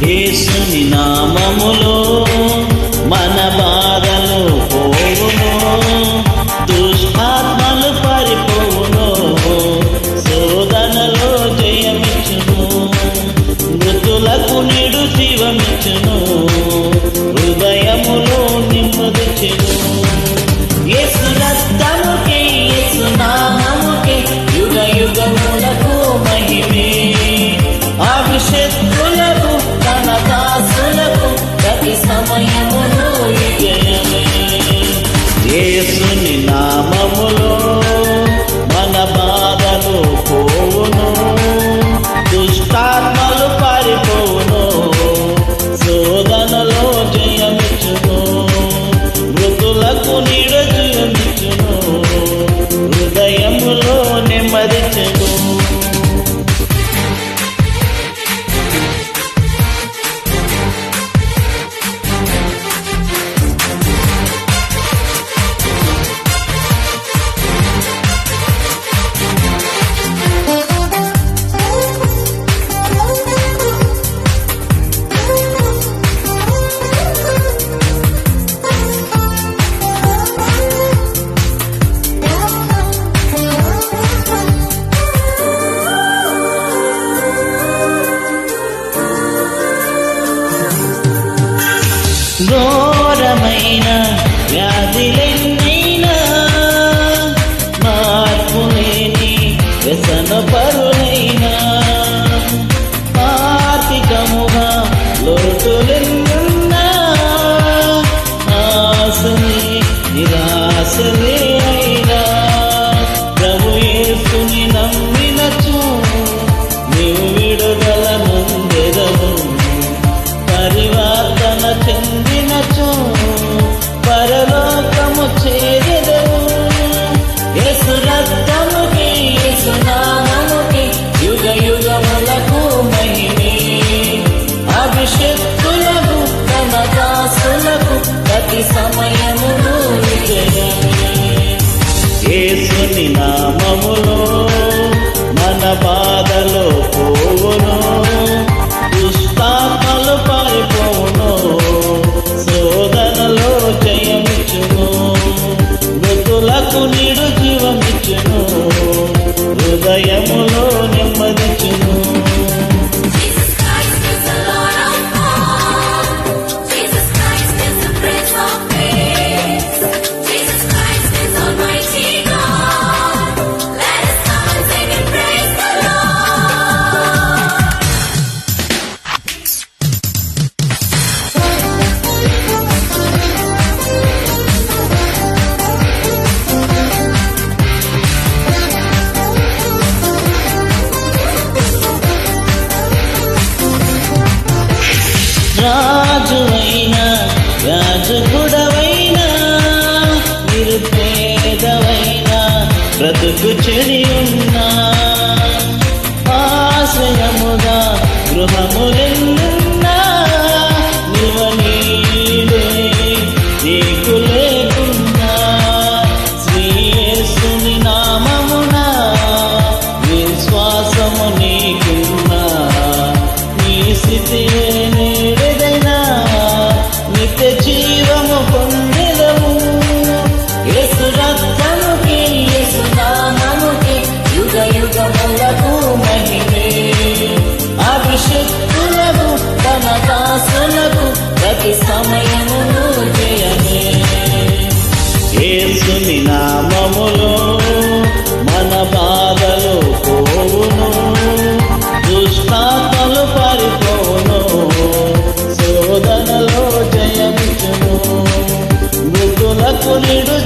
యేసుని నామములో మన బాధలు పోవును, దుష్టాత్మలు పారిపోవును, శోధనలో జయమిచ్చును, మృతులకు నిడు జీవమిచ్చును, హృదయములో నిమ్మదిచ్చును. యేసు రక్తముకే యేసు నామముకే యుగ యుగములకు మహిమే. అభిషేకులకు తన దాసులకు ప్రతి సమయమును విజయమే. యేసుని నామములో మన బాధలు పోవును, దుష్టాత్మలు పారిపోవును, శోధనలో జయమిచ్చును, మృతులకు నీడ జీవమిచ్చును, హృదయములో నెమ్మదిచ్చును. ఘోరమైన వ్యాధిలెన్నైనా మార్పు లేని వ్యసన పరులైనా, ఆర్థికముగా లోటులెన్నున్నా, ఆశలే నిరాశలే అయినా, ప్రభు యేసుని నమ్మినచు నీవు విడుదల నొందెదవు, పరివర్తన చెందినచు పరలోకము చేరెదవు. యేసు రక్తముకే యేసు నామముకే యుగ యుగములకు మహిమే. అభిషేకులకు తన దాసులకు ప్రతి సమయమును విజయమే. యేసుని నామములో మన బాధలు పోవును, దుష్టాత్మలు పారిపోవును, శోధనలో జయమిచ్చును, మృతులకు నిడు జీవమిచ్చును, హృదయములో నెమ్మదిచ్చును. రాజువైనా యాజకుడవైనా నిరుపేదవైనా బ్రతుకు చెడి ఉన్నా, ఆశ్రయముగా గృహములెన్నున్నా, నిల్వ నీడే నీకు లేకున్నా, శ్రీ యేసుని నామమున విశ్వాసము నీకున్నా, నీ స్థితి నిత్య జీవము పొందెదవు. యేసు రక్తముకే యేసు నామముకే యుగ యుగములకు మహిమే. అభిషేకులకు తన దాసులకు ప్రతి సమయమును జయమే. యేసుని నామములో మన బాధలు పోవును, దుష్టాత్మలు పారిపోవును, శోధనలో జయమిచ్చును, మృతులకు నిడు